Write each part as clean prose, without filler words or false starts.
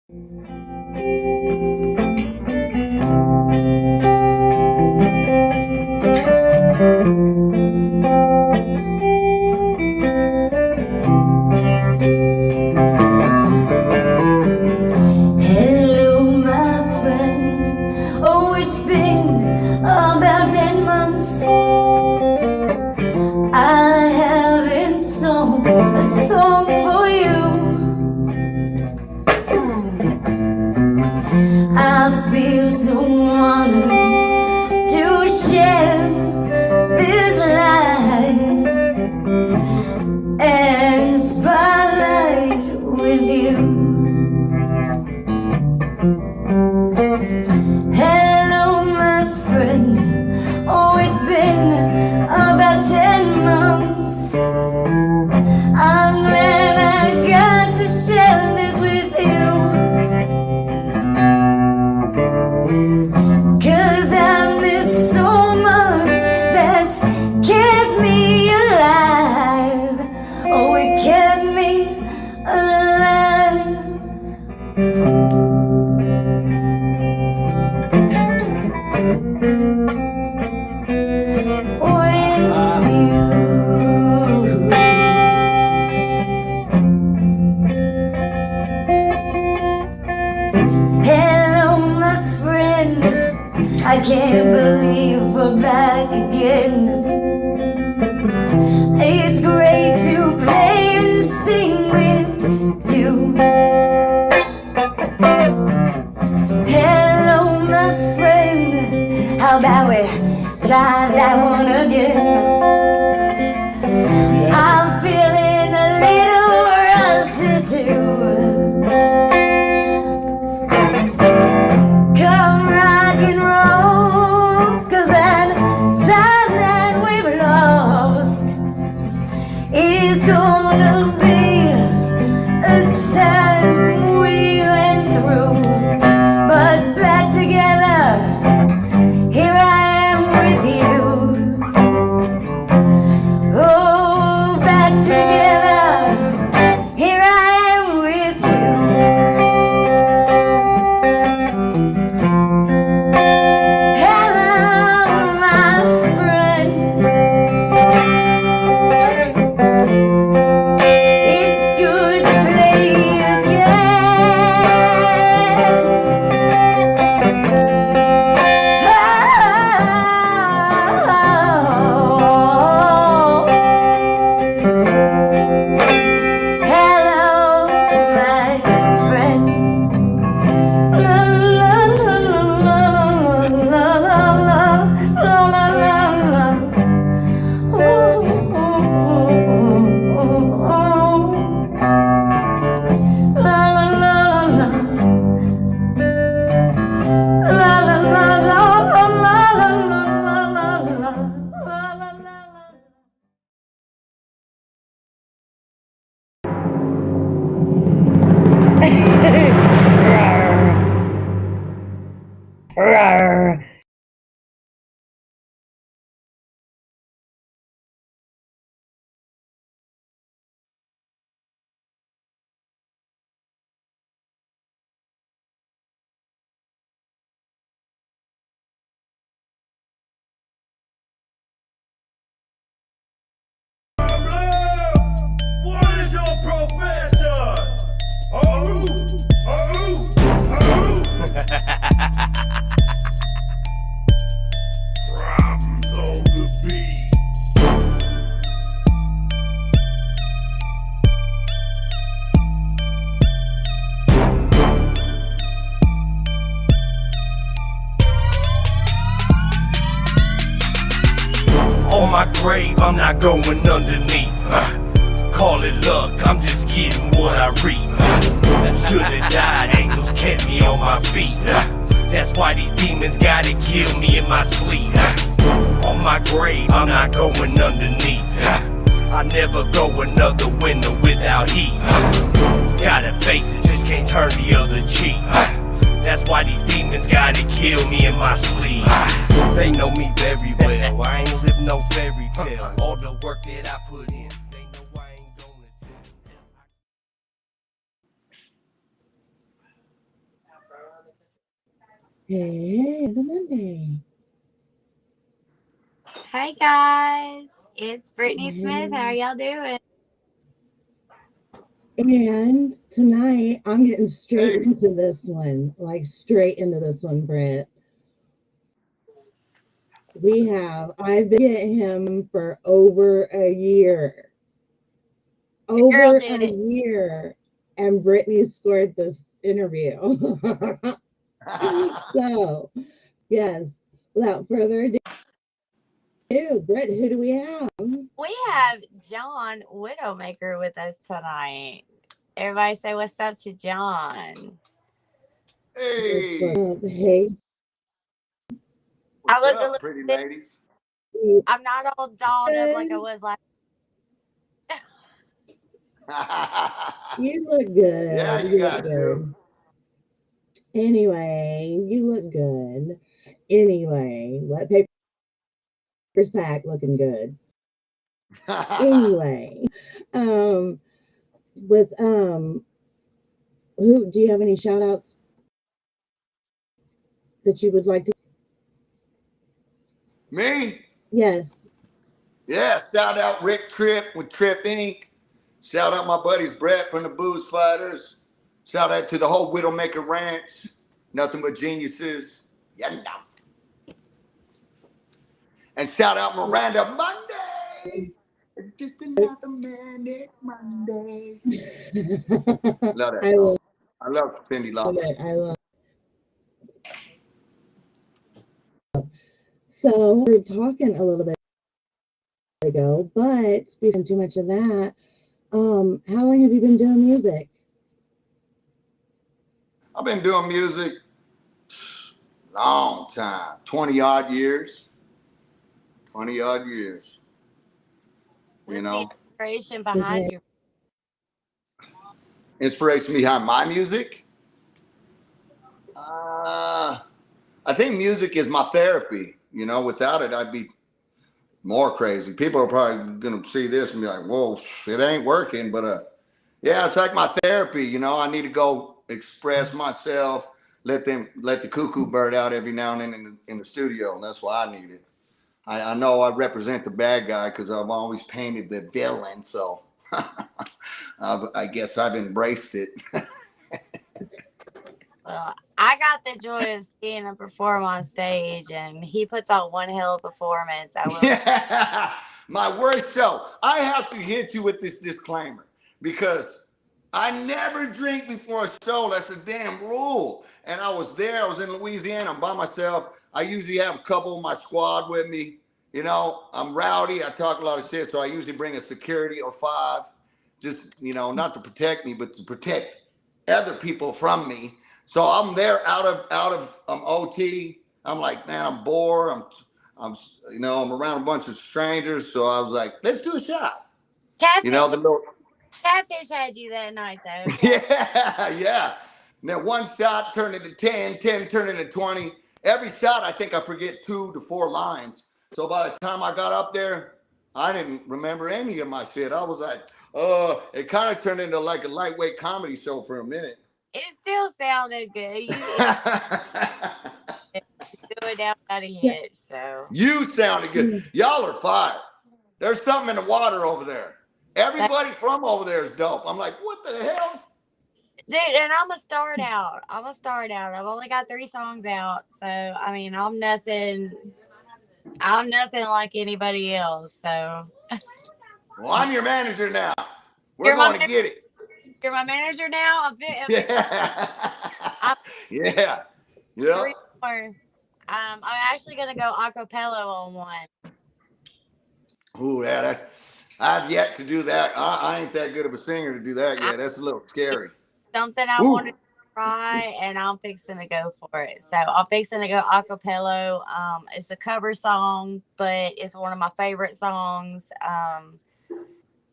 I can't believe we're back again. It's great to play and sing with you. Hello, my friend. How about we try that one again? I'm feeling a little rusty too. Come rock and roll, 'cause that time that we've lost is gonna be a time we went through. But back together, here I am with you. Oh, back together, here I am with you. Problems on the beat. On my grave, I'm not going underneath. Call it luck, I'm just getting what I reap. Should've died, angels kept me on my feet. That's why these demons gotta kill me in my sleep. On my grave, I'm not going underneath. I never go another winter without heat. Gotta face it, just can't turn the other cheek. That's why these demons gotta kill me in my sleep. They know me very well, I ain't live no fairy tale. All the work that I put in, they know I ain't gonna tell. Hey, the Monday. Hey guys, it's Brittany Smith. How Hey. y'all doing? And tonight I'm getting straight Hey, into this one, like straight into this one, Britt. I've been getting him for over a year. The girl Over did a it. year. And Brittany scored this interview. So, yes, without further ado, Britt, who do we have? We have John WidowMaker with us tonight. Everybody say what's up to John. hey, Hey, I what's look a up, little pretty bit. ladies? I'm not all dolled up like I was last. you look good. Yeah, you You look guys do. good. Anyway, you look good. Anyway, what paper sack looking good. Anyway, um, with who do you have any shout outs that you would like to? Me? Yes. Yeah, shout out Rick Tripp with Trip Inc. Shout out my buddies Brett from the Booze Fighters. Shout out to the whole Widowmaker Ranch. Nothing but geniuses. Yeah, no. And shout out Miranda Monday. It's just another manic Monday. Love that I song. love I love Cindy Lauper. it. I love so we were talking a little bit ago, but speaking too much of that, how long have you been doing music? I've been doing music long time, 20 odd years. 20 odd years. You What's the know, inspiration behind your? inspiration behind my music. I think music is my therapy. You know, without it, I'd be more crazy. People are probably gonna see this and be like, "Whoa, it ain't working." But yeah, it's like my therapy. You know, I need to go express myself. Let the cuckoo bird out every now and then in the studio, and that's why I need it. I know I represent the bad guy because I've always painted the villain, so I guess I've embraced it. Well, I got the joy of seeing him perform on stage, and he puts on one hell of a performance. I will. Yeah, my worst show. I have to hit you with this disclaimer because I never drink before a show. That's a damn rule. And I was there. I was in Louisiana. I'm by myself. I usually have a couple of my squad with me. You know, I'm rowdy. I talk a lot of shit, so I usually bring a security or five, just not to protect me, but to protect other people from me. So I'm there out of OT. I'm like, man, I'm bored. I'm around a bunch of strangers, so I was like, let's do a shot. You know, Catfish, the little Catfish had you that night, though. yeah. And then one shot turned into 10, 10 turned into 20. Every shot, I think I forget 2 to 4 lines. So by the time I got up there, I didn't remember any of my shit. I was like, it kind of turned into like a lightweight comedy show for a minute. It still sounded good. You threw it down without a hitch, so. You sounded good. Y'all are fired. There's something in the water over there. Everybody from over there is dope. I'm like, what the hell? Dude, and I'm a start out. I've only got 3 songs out, so I mean, I'm nothing like anybody else. So. Well, I'm your manager now. We're You're going to get it. You're my manager now. Yeah. Yeah. Yeah. 3 more. I'm actually gonna go acapella on one. Ooh, yeah. I've yet to do that. I ain't that good of a singer to do that yet. That's a little scary. Something I wanted to try, and I'm fixing to go for it. So I'm fixing to go acapella. It's a cover song, but it's one of my favorite songs.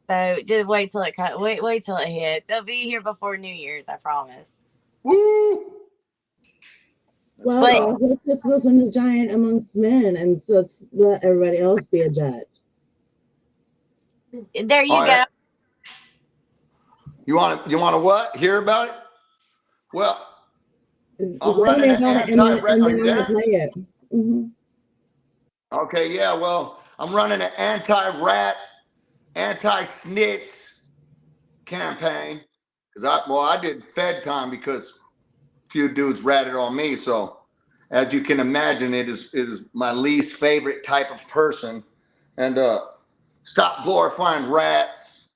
So just wait till it hits. It'll be here before New Year's, I promise. Woo! Well, let's just listen to Giant Amongst Men and so let everybody else be a judge. There you go. You want to what? Hear about it? Well, I'm Tell me running an about it, and then anti-rat. I'm Are you gonna there? play it. Hmm. Okay, yeah. Well, I'm running an anti-rat, anti-snitch campaign because I did Fed time because a few dudes ratted on me. So, as you can imagine, it is my least favorite type of person. And stop glorifying rats.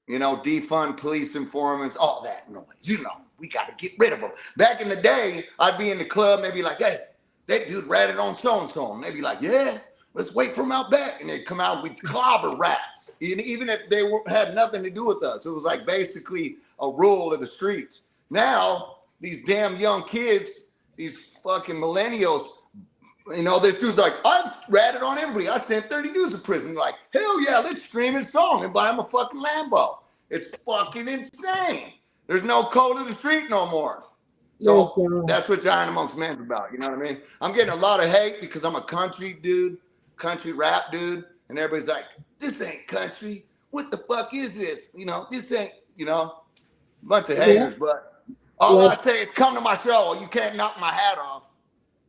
You know, defund police informants, all that noise. You know, we got to get rid of them. Back in the day, I'd be in the club and they'd be like, hey, that dude ratted on so-and-so. And they'd be like, yeah, let's wait for him out back. And they'd come out, we'd clobber rats. Even if they had nothing to do with us. It was like basically a rule of the streets. Now, these damn young kids, these fucking millennials, you know, this dude's like, I ratted on everybody. I sent 30 dudes to prison. Like, hell yeah, let's stream his song and buy him a fucking Lambo. It's fucking insane. There's no code of the street no more. So that's what Giant Amongst Men's about. You know what I mean? I'm getting a lot of hate because I'm a country dude, country rap dude. And everybody's like, this ain't country. What the fuck is this? You know, this ain't, you know, a bunch of haters. But all I say is come to my show. You can't knock my hat off.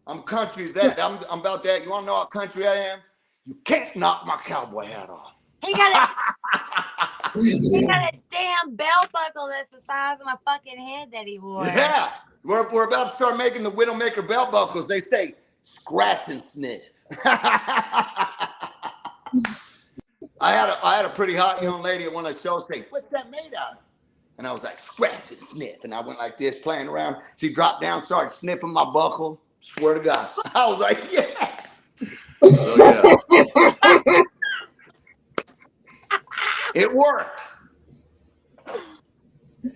I'm country as that. I'm about that. You want to know how country I am? You can't knock my cowboy hat off. He got a damn belt buckle that's the size of my fucking head that he wore. Yeah. We're about to start making the WidowMaker belt buckles. They say scratch and sniff. I had a pretty hot young lady at one of the shows say, what's that made out of? And I was like, scratch and sniff. And I went like this, playing around. She dropped down, started sniffing my buckle. Swear to God. I was like, yeah. So, yeah. It worked.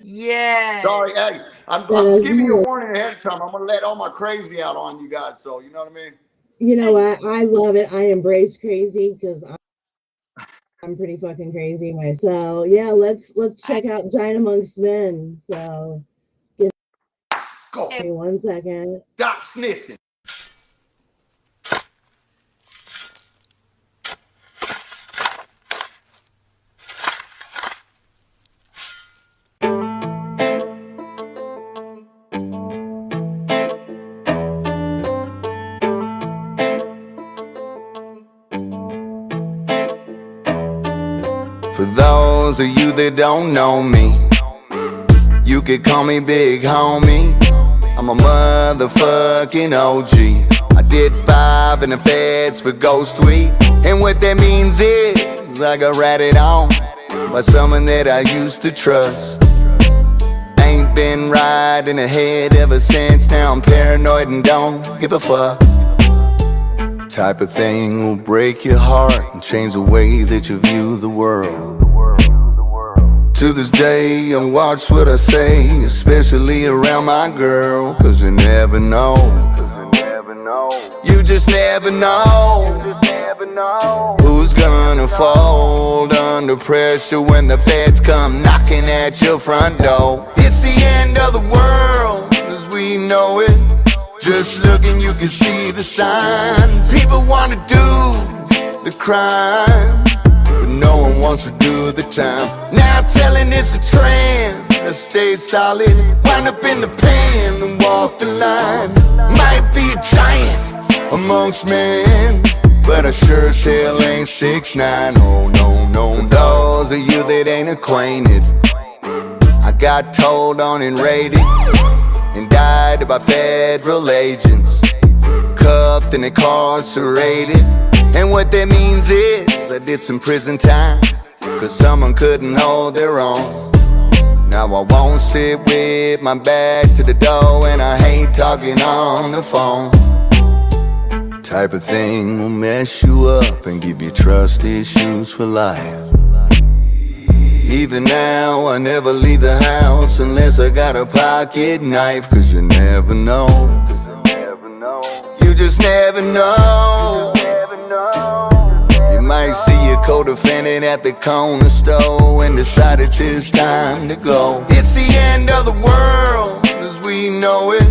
Yeah. Sorry, hey, I'm giving you a warning ahead of time. I'm going to let all my crazy out on you guys. So, you know what I mean? You know what? I love it. I embrace crazy because I'm pretty fucking crazy myself. So, yeah, let's check out Giant Amongst Men. So, go. Give me 1 second. Stop snitching. For those of you that don't know me, you could call me Big Homie. I'm a motherfucking OG. I did 5 in the feds for Ghost Week. And what that means is I got ratted on by someone that I used to trust. Ain't been right in the head ever since. Now I'm paranoid and don't give a fuck. Type of thing will break your heart and change the way that you view the world. To this day, I watch what I say, especially around my girl, cause you never know. You just never know who's gonna fold under pressure when the feds come knocking at your front door. It's the end of the world as we know it. Just looking, you can see the signs. People wanna do the crime, but no one wants to do the time. Now telling it's a trend to stay solid, wind up in the pan and walk the line. Might be a giant amongst men, but I sure as hell ain't 6'9". Oh no, no. For those of you that ain't acquainted, I got told on and raided and died by federal agents, cuffed and incarcerated. And what that means is I did some prison time, cause someone couldn't hold their own. Now I won't sit with my back to the door, and I hate talking on the phone. Type of thing will mess you up and give you trust issues for life. Even now, I never leave the house unless I got a pocket knife, cause you never know. You just never know. You might see a co-defendant at the corner store and decide it's his time to go. It's the end of the world as we know it.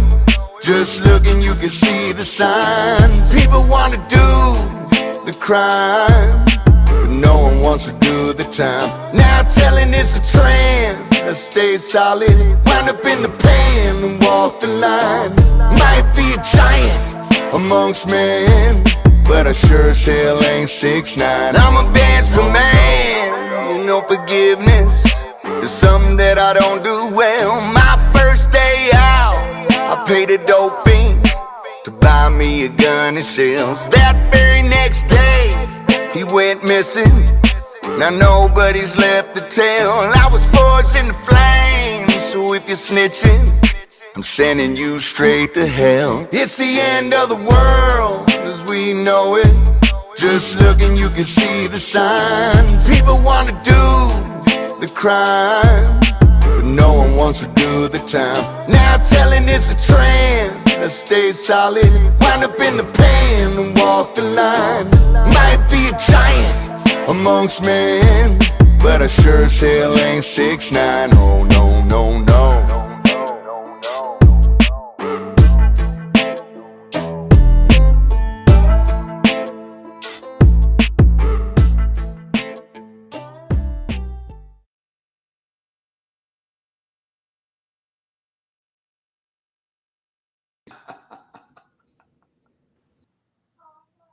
Just looking, you can see the signs. People wanna do the crime, but no one wants to do the time. Now telling it's a trend to I stayed solid, wound up in the pan and walked the line. Might be a giant amongst men, but I sure as hell ain't 6'9". I'm a vengeful man, you know forgiveness is something that I don't do well. My first day out, I paid a dope fiend to buy me a gun and shells. That very next day, he went missing. Now nobody's left to tell. I was forged in the flames, so if you're snitching, I'm sending you straight to hell. It's the end of the world as we know it. Just looking, you can see the signs. People want to do the crime, but no one wants to do the time. Now telling it's a trend, I stayed solid, wound up in the pan and walked the line. Might be a giant amongst men, but I sure as hell ain't 6'9". Oh no, no, no.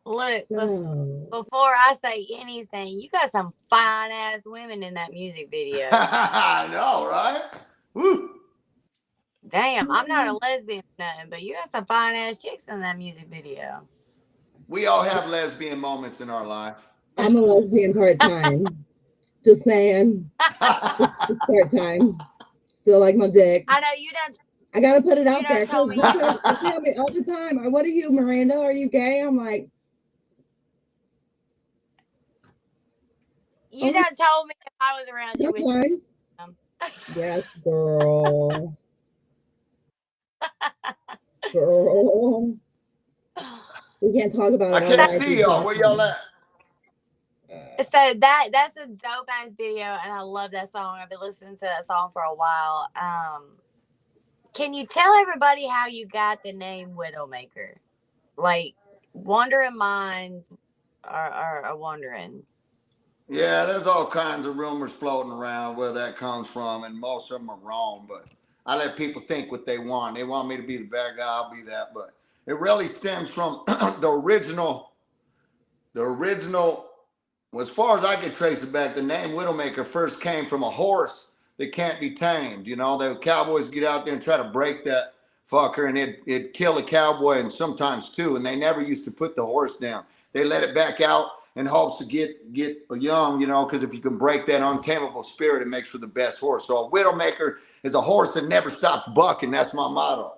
Look, So, before I say anything, you got some fine ass women in that music video. I know, right? Woo. Damn, I'm not a lesbian or nothing, but you got some fine ass chicks in that music video. We all have lesbian moments in our life. I'm a lesbian part-time. Just saying. Part-time. Still like my dick. I know you done. I gotta put it out done there. told me. Because they tell me all the time, what are you, Miranda? Are you gay? I'm like, You done told me if I was around you. sometimes. Yes, girl. Girl. We can't talk about I it. can't see y'all. Where y'all at? So that's a dope ass video, and I love that song. I've been listening to that song for a while. Can you tell everybody how you got the name WidowMaker? Like, wondering minds are wondering. Yeah, there's all kinds of rumors floating around where that comes from, and most of them are wrong, but I let people think what they want. They want me to be the bad guy, I'll be that, but it really stems from the original, as far as I can trace it back, the name Widowmaker first came from a horse that can't be tamed. You know, the cowboys get out there and try to break that fucker, and it'd kill a cowboy and sometimes two, and they never used to put the horse down. They let it back out in hopes to get young, you know, because if you can break that untamable spirit, it makes for the best horse. So a Widowmaker is a horse that never stops bucking. That's my motto.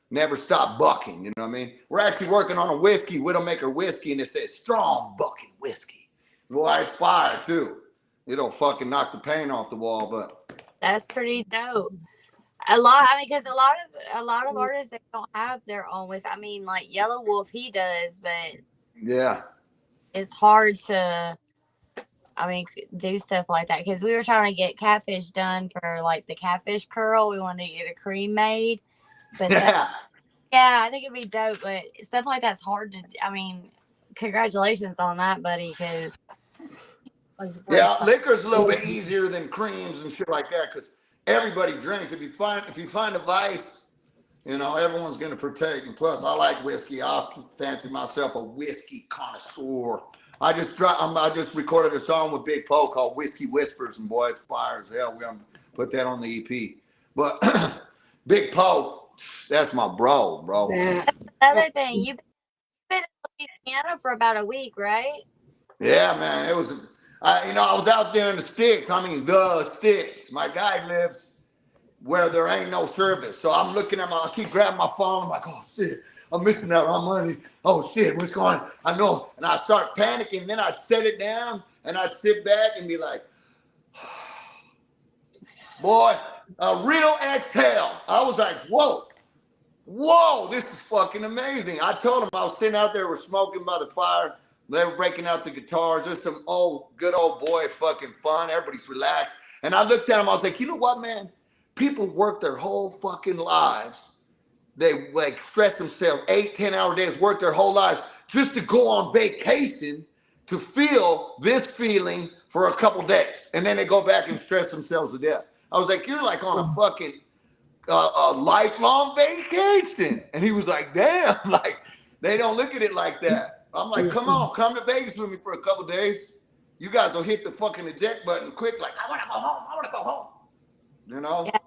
Never stop bucking, you know what I mean? We're actually working on a whiskey, Widowmaker whiskey, and it says strong bucking whiskey. Well, it's fire too. It'll fucking knock the paint off the wall, but that's pretty dope. Because a lot of artists, they don't have their own whiskey. I mean, like Yellow Wolf, he does, but yeah, it's hard to, do stuff like that. Because we were trying to get catfish done for like the catfish curl. We wanted to get a cream made, but yeah, I think it'd be dope. But stuff like that's hard to. Congratulations on that, buddy. Because yeah, liquor's a little bit easier than creams and shit like that because everybody drinks. If you find a vice, you know, everyone's gonna partake. And plus, I like whiskey. I fancy myself a whiskey connoisseur. I just recorded a song with Big Poe called Whiskey Whispers, and boy, it's fire as hell. We're gonna put that on the EP. But Big Poe, that's my bro. Another thing, you've been in Louisiana for about a week, right? Yeah, man. It was, I was out there in the sticks. The sticks. My guy lives where there ain't no service. So I'm looking at I keep grabbing my phone. I'm like, oh shit, I'm missing out on money. Oh shit, what's going on? I know. And I start panicking. Then I'd set it down and I'd sit back and be like, boy, a real exhale. I was like, whoa, this is fucking amazing. I told him I was sitting out there, we're smoking by the fire. They were breaking out the guitars. There's some good old boy fucking fun. Everybody's relaxed. And I looked at him, I was like, you know what, man? People work their whole fucking lives. They like stress themselves 8-10 hour days, work their whole lives just to go on vacation to feel this feeling for a couple days. And then they go back and stress themselves to death. I was like, you're like on a fucking a lifelong vacation. And he was like, damn, like they don't look at it like that. I'm like, come on, come to Vegas with me for a couple days. You guys will hit the fucking eject button quick. Like, I want to go home. I want to go home. You know? Yeah.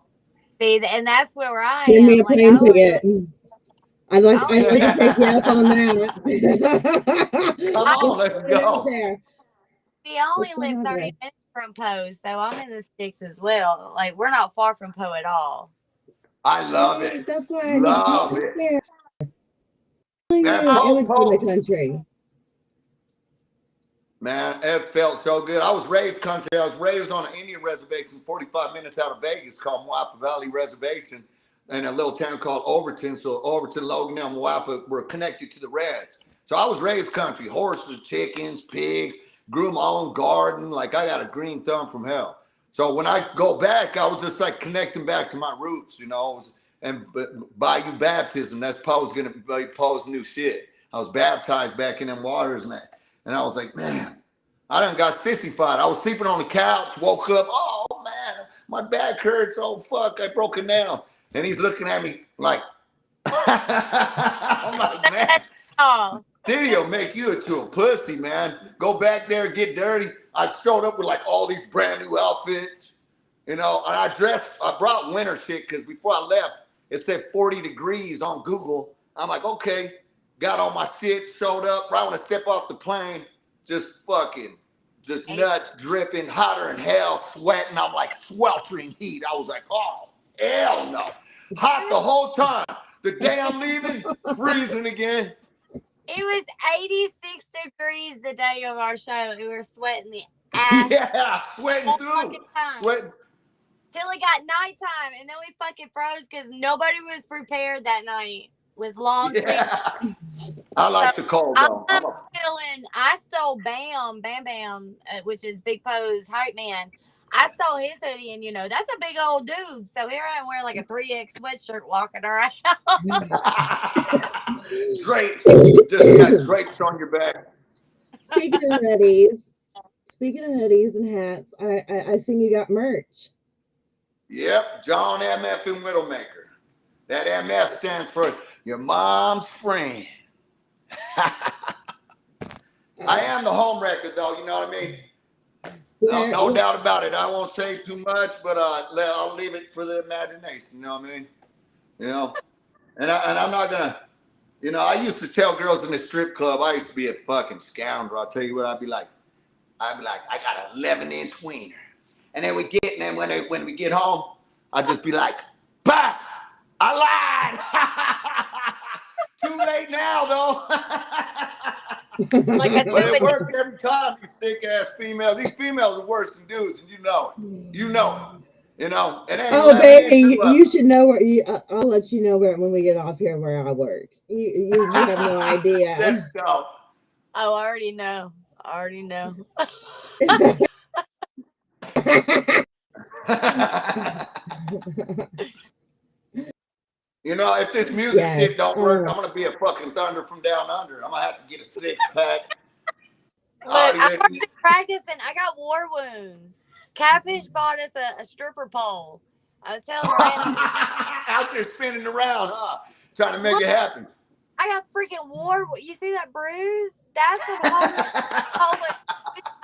See, and that's where I Give am. me a Like, plane ticket. I'd like Oh, to take you up on that. Come on, let's go. we only live 30 minutes from Poe, so I'm in the sticks as well. Like, we're not far from Poe at all. I love it. That's why I love it. it. That in the country. Man, it felt so good. I was raised country. I was raised on an Indian reservation 45 minutes out of Vegas called Moapa Valley Reservation in a little town called Overton. So Overton, Logan, and Moapa were connected to the res. So I was raised country. Horses, chickens, pigs, grew my own garden. Like I got a green thumb from hell. So when I go back, I was just like connecting back to my roots, you know, and Bayou baptism, that's Poe's going to be Poe's new shit. I was baptized back in them waters and that. And I was like, man, I done got sissified. I was sleeping on the couch, woke up, oh man, my back hurts. Oh fuck, I broke it down. And he's looking at me like, I'm like, man, Diddy'll make you into a pussy, man. Go back there, get dirty. I showed up with like all these brand new outfits, you know, and I brought winter shit because before I left, it said 40 degrees on Google. I'm like, okay. Got all my shit, showed up, right when I step off the plane, just nuts dripping, hotter than hell, sweating. I'm like sweltering heat. I was like, oh, hell no. Hot the whole time. The day I'm leaving, freezing again. It was 86 degrees the day of our show. We were sweating the ass. Yeah, sweating through. Sweating. Till it got nighttime, and then we fucking froze because nobody was prepared that night. With long sleeves. I like the cold though. I stole Bam, which is Big Poe's hype man. I stole his hoodie, and you know, that's a big old dude. So here I am wearing like a 3X sweatshirt walking around. Drapes. Just got drapes on your back. Speaking of hoodies and hats, I think you got merch. Yep, John MF and WidowMaker. That MF stands for your mom's friend. I am the home record, though. You know what I mean? No doubt about it. I won't say too much, but I'll leave it for the imagination. You know what I mean? You know, and I'm not gonna. You know, I used to tell girls in the strip club. I used to be a fucking scoundrel. I'll tell you what. I'd be like, I got an 11-inch wiener, and then when we get home, I'd just be like, bah. I lied. Too late now, though. But it worked every time. These sick ass females. These females are worse than dudes, and you know it. You know it. You know. It ain't oh, baby, you should know where. I'll let you know when we get off here where I work. You have no idea. Let's go. Oh, I already know. You know, if this music shit don't work, I'm gonna be a fucking Thunder from down under. I'm gonna have to get a 6-pack. Look, I've been practicing. I got war wounds. Catfish bought us a stripper pole. I was telling her out there spinning around, huh? Trying to make it happen. I got freaking war. You see that bruise? That's the whole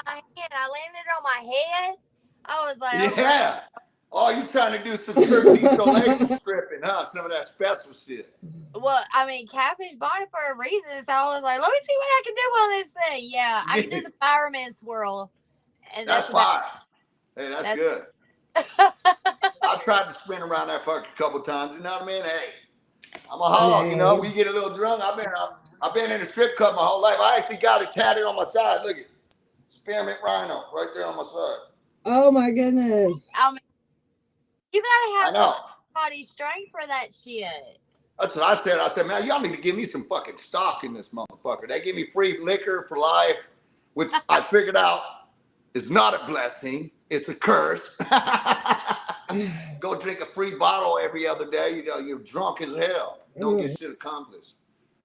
my head. I landed on my head. I was like, yeah. Oh, you trying to do some isolation stripping, huh? Some of that special shit. Well, I mean, Catfish bought it for a reason, so I was like, let me see what I can do on this thing. Yeah, I can do the fireman swirl. And that's fire. Hey, that's good. I tried to spin around that fucker a couple times. You know what I mean? Hey, I'm a hog. You know, we get a little drunk. I've been in a strip club my whole life. I actually got it tatted on my side. Look at Spearmint Rhino right there on my side. Oh my goodness. I mean, you gotta have some body strength for that shit. That's what I said. I said, man, y'all need to give me some fucking stock in this motherfucker. They give me free liquor for life, which I figured out is not a blessing. It's a curse. Go drink a free bottle every other day. You know, you're drunk as hell. Don't get shit accomplished.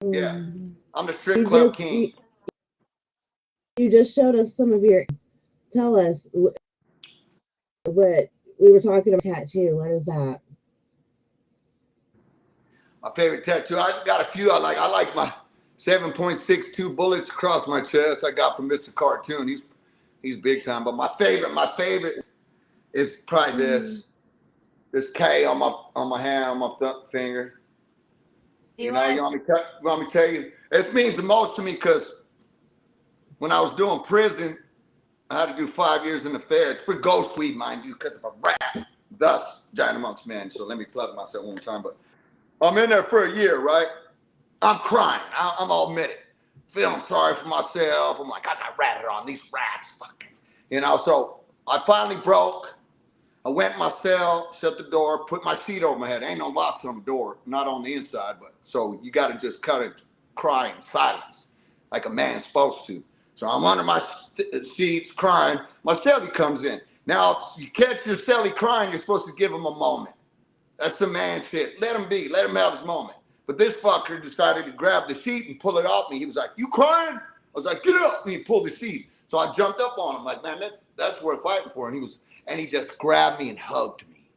Yeah. I'm the strip club king. You just showed us some of your, tell us what we were talking about tattoo. What is that? My favorite tattoo. I got a few. I like my 7.62 bullets across my chest. I got from Mr. Cartoon. He's big time. But my favorite is probably this K on my hand, on my finger. You want me to tell you? It means the most to me because when I was doing prison, I had to do 5 years in the feds for ghost weed, mind you, because of a rat. Thus, Giant Amongst Men. So let me plug myself one time. But I'm in there for a year, right? I'm crying. I'll admit it. Feeling sorry for myself. I'm like, I got ratted on. These rats fucking. So I finally broke. I went in my cell, shut the door, put my sheet over my head. Ain't no locks on the door, not on the inside, but so you got to just kind of cry in silence, like a man's supposed to. So I'm under my sheets crying. My cellie comes in. Now, if you catch your cellie crying, you're supposed to give him a moment. That's the man shit. Let him be. Let him have his moment. But this fucker decided to grab the sheet and pull it off me. He was like, "You crying?" I was like, "Get up!" And he pulled the sheet. So I jumped up on him like, "Man, that's worth fighting for." And he just grabbed me and hugged me.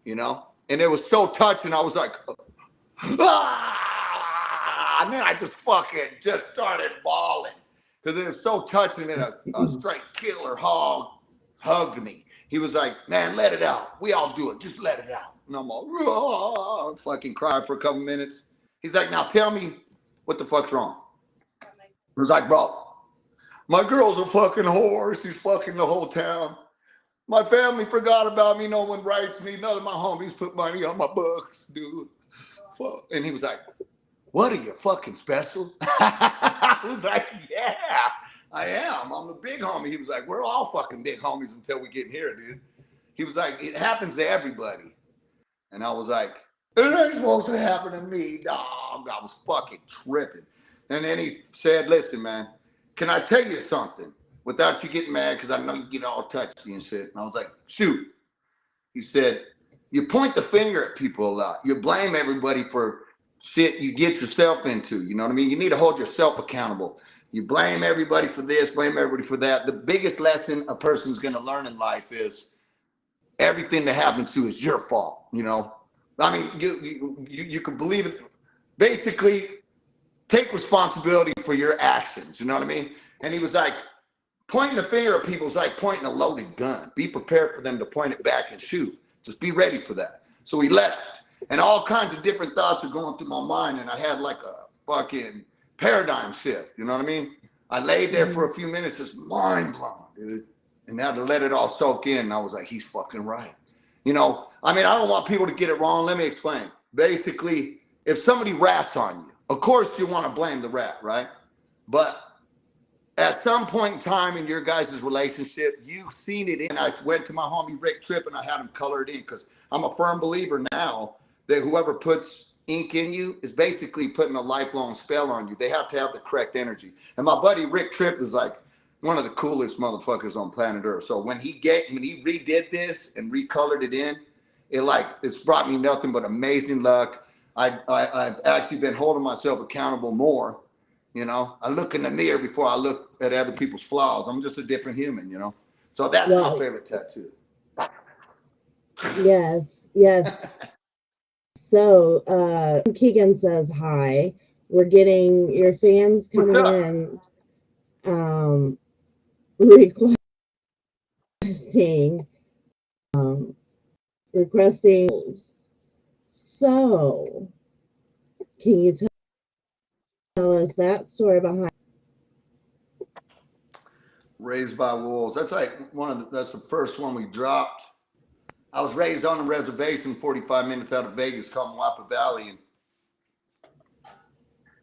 And it was so touching. I was like, ah! And then I just started bawling because it was so touching that a straight killer hog hugged me. He was like, "Man, let it out. We all do it. Just let it out." And I'm all, fucking crying for a couple minutes. He's like, "Now tell me what the fuck's wrong." I was like, "Bro, my girl's a fucking whore. She's fucking the whole town. My family forgot about me. No one writes me. None of my homies put money on my books, dude." And he was like, "What, are you fucking special?" I was like, "Yeah, I am. I'm the big homie." He was like, "We're all fucking big homies until we get here, dude." He was like, "It happens to everybody." And I was like, "It ain't supposed to happen to me, dog." I was fucking tripping. And then he said, "Listen, man, can I tell you something without you getting mad? Because I know you get all touchy and shit." And I was like, "Shoot." He said, "You point the finger at people a lot. You blame everybody for shit you get yourself into. You know what I mean? You need to hold yourself accountable. You blame everybody for this, blame everybody for that. The biggest lesson a person's going to learn in life is everything that happens to you is your fault. I mean, you can believe it. Basically, take responsibility for your actions. You know what I mean?" And he was like, pointing the finger at people is like pointing a loaded gun. Be prepared for them to point it back and shoot. Just be ready for that. So he left. And all kinds of different thoughts are going through my mind. And I had like a fucking paradigm shift. You know what I mean? I laid there for a few minutes, just mind blown, dude. And now to let it all soak in, I was like, he's fucking right. I mean, I don't want people to get it wrong. Let me explain. Basically, if somebody rats on you, of course you want to blame the rat, right? But at some point in time in your guys' relationship, you've seen it in. I went to my homie Rick Tripp and I had him color it in because I'm a firm believer now that whoever puts ink in you is basically putting a lifelong spell on you. They have to have the correct energy. And my buddy Rick Tripp is like one of the coolest motherfuckers on planet Earth. So when he redid this and recolored it in, it's brought me nothing but amazing luck. I've actually been holding myself accountable more. I look in the mirror before I look at other people's flaws. I'm just a different human, So that's my favorite tattoo. Yes. So, Keegan says hi. We're getting your fans coming in, requesting. So, can you tell us that story behind? Raised by Wolves. That's like that's the first one we dropped. I was raised on a reservation 45 minutes out of Vegas called Wapa Valley. And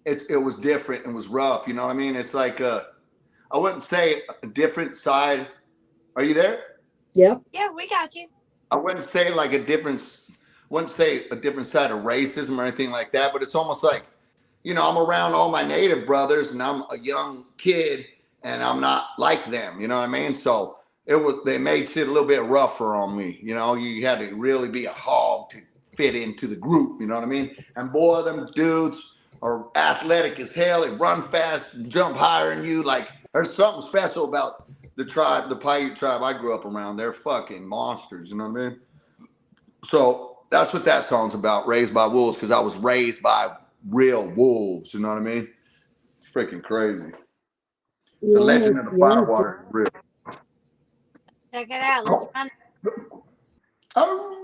it was different and was rough. You know what I mean? It's like, I wouldn't say a different side. Are you there? Yep. Yeah, we got you. I wouldn't say like a different side of racism or anything like that, but it's almost like, I'm around all my native brothers and I'm a young kid and I'm not like them, you know what I mean? So they made shit a little bit rougher on me. You had to really be a hog to fit into the group, you know what I mean? And boy, them dudes are athletic as hell. They run fast, jump higher than you. Like there's something special about the tribe, the Paiute tribe I grew up around, they're fucking monsters. You know what I mean? So that's what that song's about, Raised by Wolves, because I was raised by real wolves. You know what I mean? Freaking crazy. The legend of the firewater is real. Check it out. Let's run. Oh.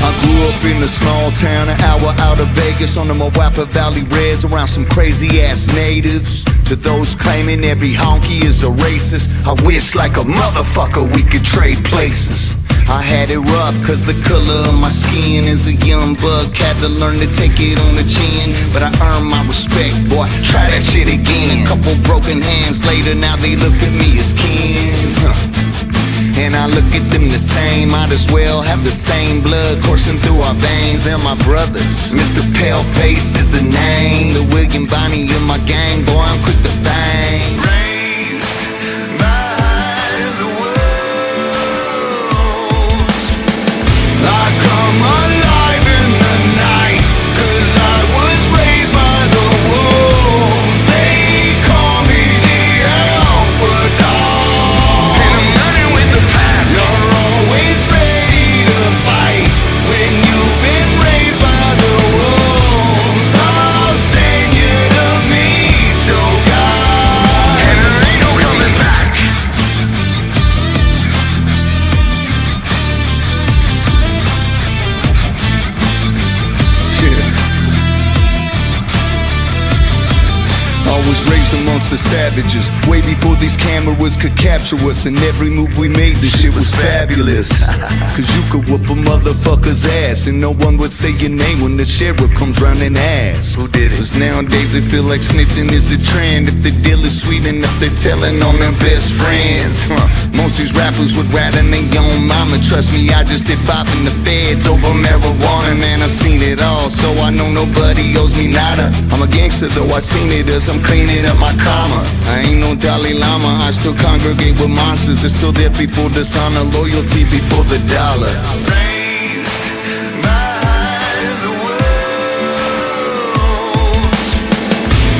I grew up in a small town, an hour out of Vegas, on the Moapa Valley Reds, around some crazy ass natives. To those claiming every honky is a racist, I wish like a motherfucker we could trade places. I had it rough cause the color of my skin is a young buck, had to learn to take it on the chin, but I earned my respect, boy, try that shit again. A couple broken hands later, now they look at me as kin. And I look at them the same, might as well have the same blood coursing through our veins. They're my brothers. Mr. Paleface is the name, the William Bonnie of my gang, boy, I'm quick to bang. Raised by the wolves, I come alive in the night, cause I was raised by the wolves. They call me the alpha dog, and I'm running with the pack. You're always ready to fight when you've been raised by the wolves. I'll send you to meet your God, and there ain't no coming back. I was raised amongst the savages, way before these cameras could capture us. And every move we made, this shit was fabulous. Cause you could whoop a motherfucker's ass and no one would say your name when the sheriff comes round and asks who did it. Cause nowadays they feel like snitching is a trend. If the deal is sweet enough, they're telling on their best friends. Most these rappers would rat on their own mama. Trust me, I just did 5 in the feds over marijuana. Man, I've seen it all, so I know nobody owes me nada. I'm a gangster though, I seen it as I'm cleaning up my karma. I ain't no Dalai Lama, I still congregate with monsters. It's still there before dishonor, loyalty before the dollar. Raised by the wolves,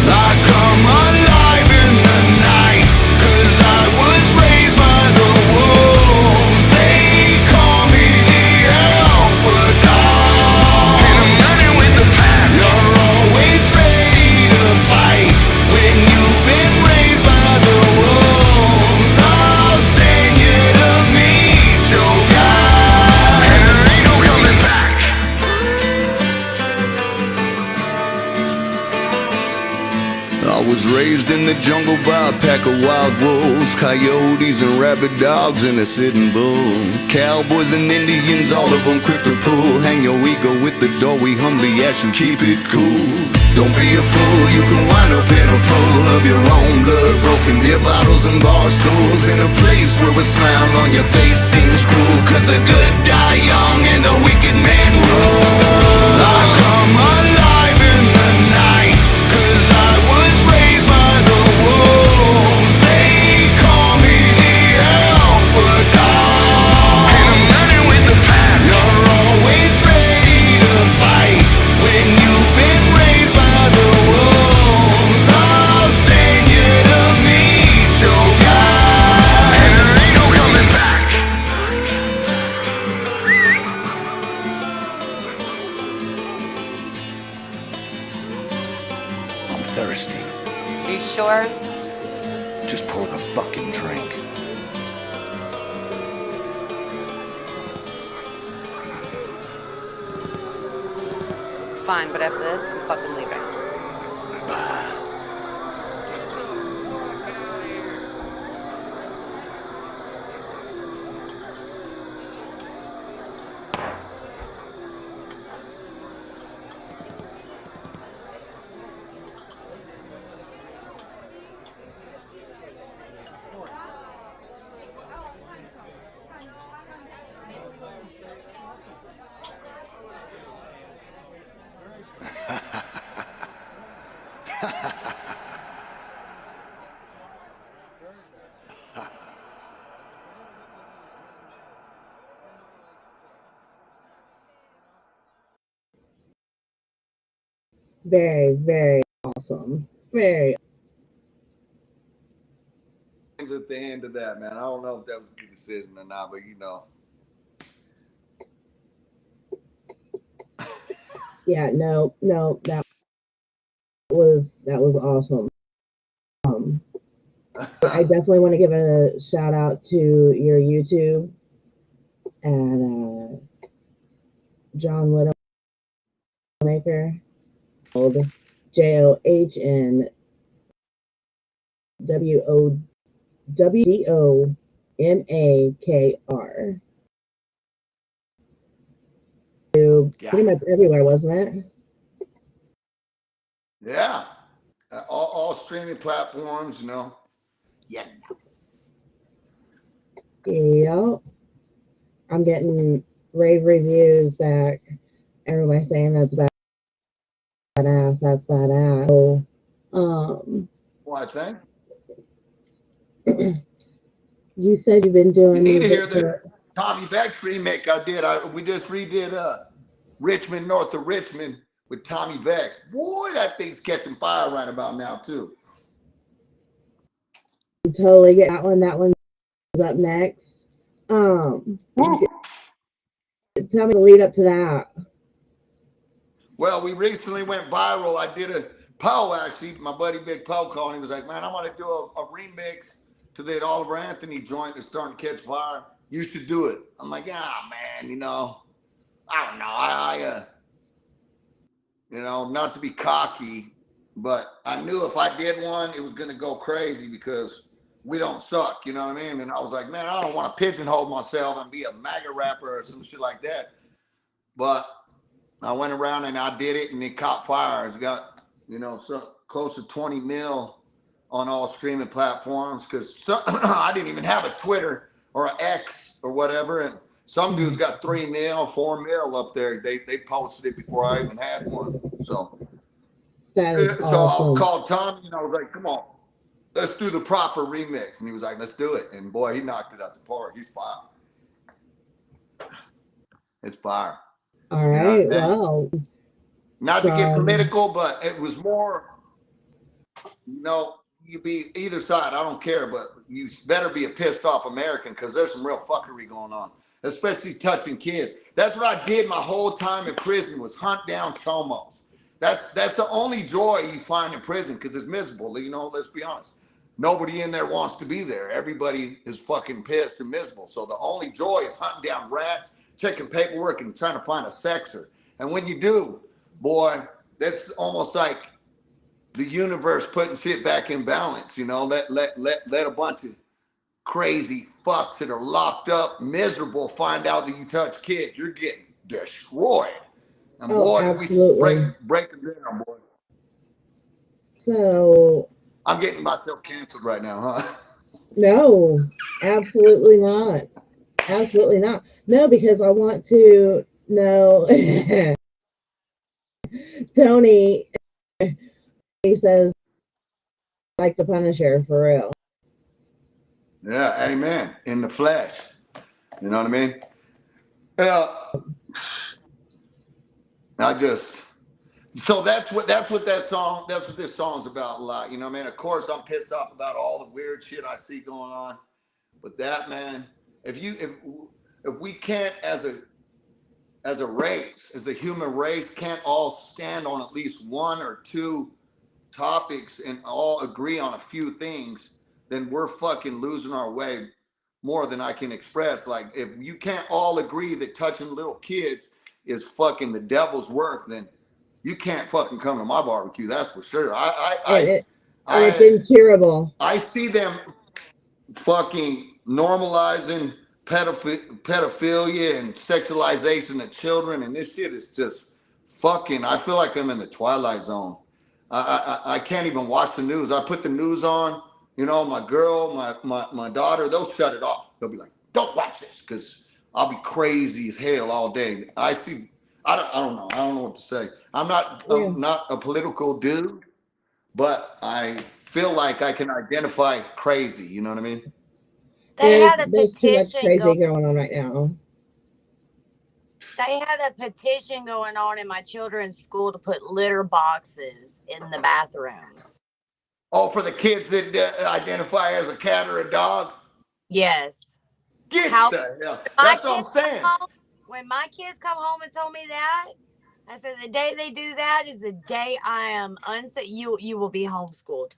I come alive in the night, cause I was raised by the wolves. They call me the alpha dog, and I'm running with the pack. You're always ready to fight when you've been raised by the wolves. I'll send you to meet your God, and there ain't no coming back. I was raised in the jungle by a pack of wild wolves, coyotes and rabid dogs and a sitting bull. Cowboys and Indians, all of them quick to pull. Hang your ego with the door, we humbly ask you keep it cool. Don't be a fool, you can wind up in a pool of your own blood. Broken beer bottles and bar stools, in a place where a smile on your face seems cruel. Cause the good die young and the wicked man rule. I come alive in the night, cause I was raised by the wolves. They call me the alpha dog, and I'm running with the pack. You're always ready to fight when you've been raised by the wolves. I'll send you to meet your God, and there ain't no coming back. I'm thirsty. You sure? Just pour the fucking drink. Fine, but after this, I'm fucking leaving. Very, very awesome. Very. At the end of that, man. I don't know if that was a good decision or not, but you know. Yeah, no, that was awesome. I definitely want to give a shout out to your YouTube and John WidowMaker, JohnWidōMAkr. Pretty much everywhere, wasn't it? Yeah. All streaming platforms, you know. Yeah. Yep. I'm getting rave reviews back. Everybody saying that's badass. That's badass. So, Well, I think you said you've been doing. you need to hear the Tommy Vex remake I did. We just redid Richmond, north of Richmond with Tommy Vex. Boy, that thing's catching fire right about now too. Totally get that one. That one's up next. Tell me the lead up to that. Well, we recently went viral. I did a Poe, actually. My buddy Big Poe called. He was like, man, I want to do a remix to that Oliver Anthony joint that's starting to catch fire. You should do it. I'm like, man, you know, I don't know. You know, not to be cocky, but I knew if I did one, it was going to go crazy because we don't suck, you know what I mean? And I was like, man, I don't want to pigeonhole myself and be a MAGA rapper or some shit like that. But I went around and I did it and it caught fire. It's got, you know, so close to 20 mil on all streaming platforms because I didn't even have a Twitter or an X or whatever. And some dudes got 3 mil, 4 mil up there. They posted it before I even had one. So, awesome. I called Tommy and I was like, come on, let's do the proper remix. And he was like, let's do it. And boy, he knocked it out the park. He's fire. It's fire. All right. You know, well, not to get political, but it was more, you know, you be either side. I don't care, but you better be a pissed off American because there's some real fuckery going on, especially touching kids. That's what I did my whole time in prison was hunt down chomos. That's the only joy you find in prison because it's miserable. You know, let's be honest. Nobody in there wants to be there. Everybody is fucking pissed and miserable. So the only joy is hunting down rats, checking paperwork, and trying to find a sexer. And when you do, boy, that's almost like the universe putting shit back in balance. You know, let a bunch of crazy fucks that are locked up, miserable, find out that you touch kids. You're getting destroyed. And boy, absolutely. we break them down, boy. So I'm getting myself canceled right now, huh? No, absolutely not. Absolutely not. No, because I want to know. Tony, he says, like the Punisher for real. Yeah, amen. In the flesh. You know what I mean? So that's what this song's about a lot. You know what I mean? Of course, I'm pissed off about all the weird shit I see going on. But that, man, if we can't as a race, as the human race, can't all stand on at least one or two topics and all agree on a few things, then we're fucking losing our way more than I can express. Like, if you can't all agree that touching little kids is fucking the devil's work, then you can't fucking come to my barbecue. That's for sure. It's incurable. I see them fucking normalizing pedophilia and sexualization of children, and this shit is just fucking. I feel like I'm in the Twilight Zone. I can't even watch the news. I put the news on. You know, my girl, my daughter, they'll shut it off. They'll be like, "Don't watch this," because I'll be crazy as hell all day. I don't know. I don't know what to say. I'm not a political dude, but I feel like I can identify crazy. You know what I mean? They had a There's too much petition crazy going on right now. They had a petition going on in my children's school to put litter boxes in the bathrooms. Oh, for the kids that identify as a cat or a dog? Yes. Get How- the hell. That's what I'm saying. When my kids come home and told me that, I said the day they do that is the day I am you will be homeschooled.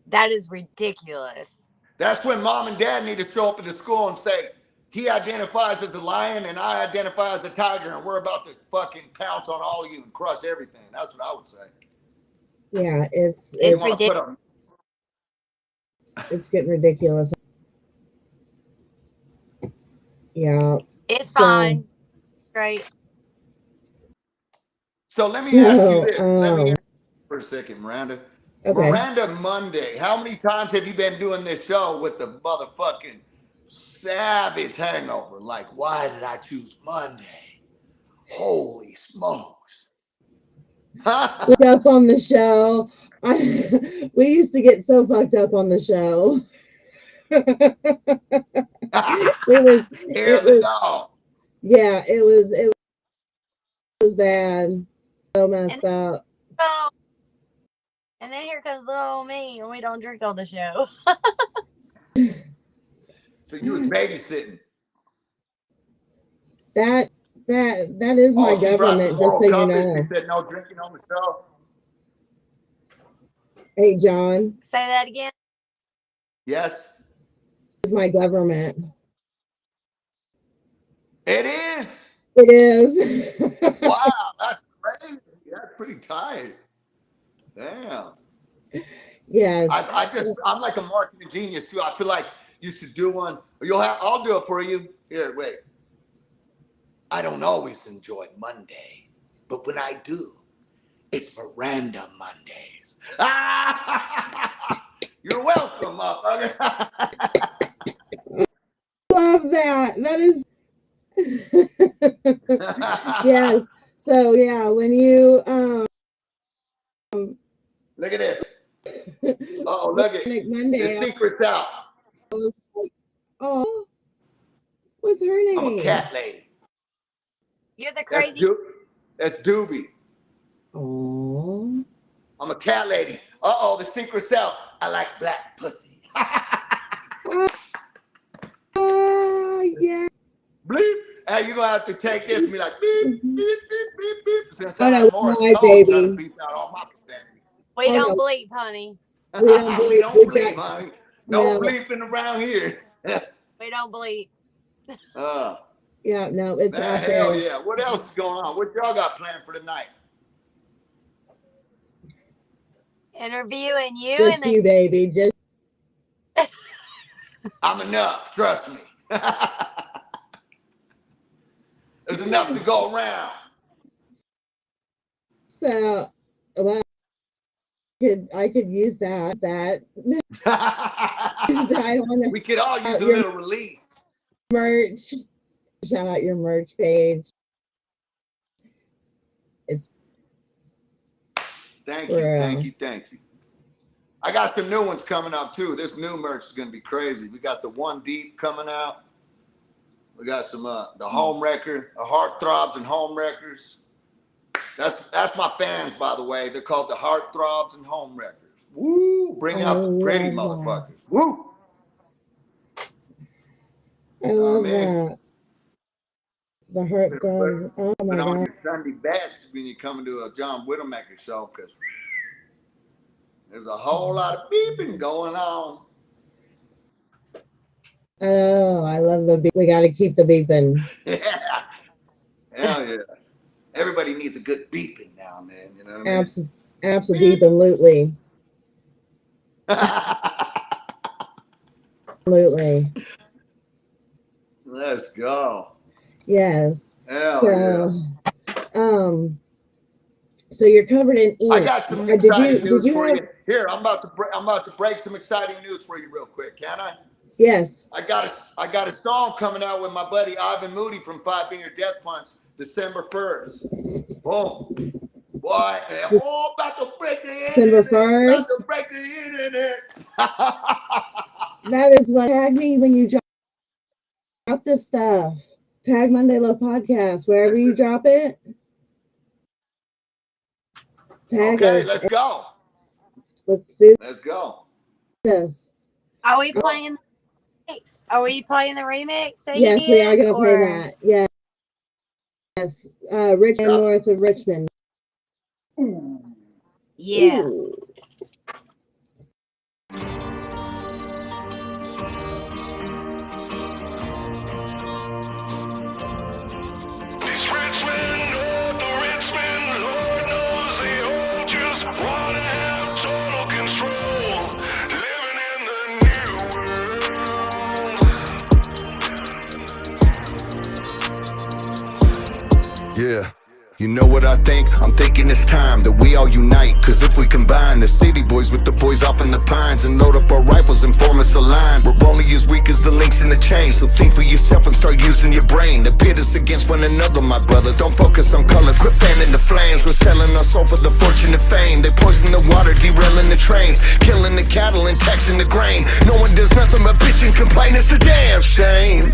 That is ridiculous. That's when mom and dad need to show up at the school and say, he identifies as a lion and I identify as a tiger, and we're about to fucking pounce on all of you and crush everything. That's what I would say. Yeah, It's ridiculous. It's getting ridiculous. Yeah. It's fine. Great. So let me ask you this. Let me for a second, Miranda. Okay. Miranda Monday, how many times have you been doing this show with the motherfucking savage hangover? Like, why did I choose Monday? Holy smokes. Fucked up on the show. We used to get so fucked up on the show. Here's the dog. Yeah, it was bad. So messed up. And then here comes little me, and we don't drink on the show. So you was babysitting. That is my she brought the government, just moral so you compass. know. She said no drinking on the show. Hey, John. Say that again. Yes. It's my government. It is. It is. Wow, that's crazy. That's pretty tight. Damn. Yes. I'm like a marketing genius too. I feel like you should do one. I'll do it for you. Here, wait. I don't always enjoy Monday, but when I do, it's Miranda Mondays. You're welcome, motherfucker. Love that. That is. Yes. So yeah, when you look at this. Oh, look at Monday. The secret's out. Oh, what's her name? I'm a cat lady. You're the crazy. That's Doobie. Oh. I'm a cat lady. Uh-oh, the secret's out. I like black pussy. Yeah. Bleep. Hey, you're going to have to take this and be like, beep, beep, beep, beep, beep. Since Oh, no, my trying to baby. beep out all my profanity. We Oh, don't no. bleep, honey. We don't bleep. We don't bleep, got- honey. No No. bleeping around here. We don't bleep. Yeah, no, it's Man, out hell there. yeah. What else is going on? What y'all got planned for tonight? Interviewing you Just and then you, baby. Just I'm enough. Trust me. There's enough to go around. so. Well, I could use that. I want to We could all use a little release. merch. Shout out your merch page. It's Thank you, thank you. I got some new ones coming up too. This new merch is gonna be crazy. We got the One Deep coming out. We got some the Home Wrecker, the Heartthrobs and Home Wreckers. That's my fans, by the way. They're called the Heartthrobs and Home Wreckers. Woo! Bring out the pretty motherfuckers. Woo! I love that. The Heartthrobs. Oh my Put on god. your Sunday best when you come into a John WidōMākr show, because there's a whole lot of beeping going on. Oh, I love the beep. We got to keep the beeping. Yeah. Hell yeah. Everybody needs a good beeping now and then, you know what I mean? Absolutely. Absolutely. Let's go. Yes. Hell So, so you're covered in ink. I got some exciting news for have... you. Here, I'm about to break some exciting news for you real quick. Can I? Yes. I got a song coming out with my buddy Ivan Moody from Five Finger Death Punch, December 1st. Boom. Boy, about to break the internet. December 1st. About to break the internet. That is what had me when you dropped this stuff. Tag Monday Love Podcast, wherever you drop it. Tag Okay, us. let's go. Let's go. this. Are we playing the remix? Are we playing the remix that Yes, he we are did? going to play that. Yes. Richmond, north of Richmond. Yeah. Ooh. This Richmond, north of Richmond, Lord knows they all just wanna have total control. Living in the new world. Yeah. You know what I think? I'm thinking it's time that we all unite. Cause if we combine the city boys with the boys off in the pines and load up our rifles and form us a line, we're only as weak as the links in the chain. So think for yourself and start using your brain. The pit us against one another, my brother. Don't focus on color, quit fanning the flames. We're selling our soul for the fortune and fame. They poison the water, derailing the trains, killing the cattle and taxing the grain. No one does nothing but bitch and complain. It's a damn shame.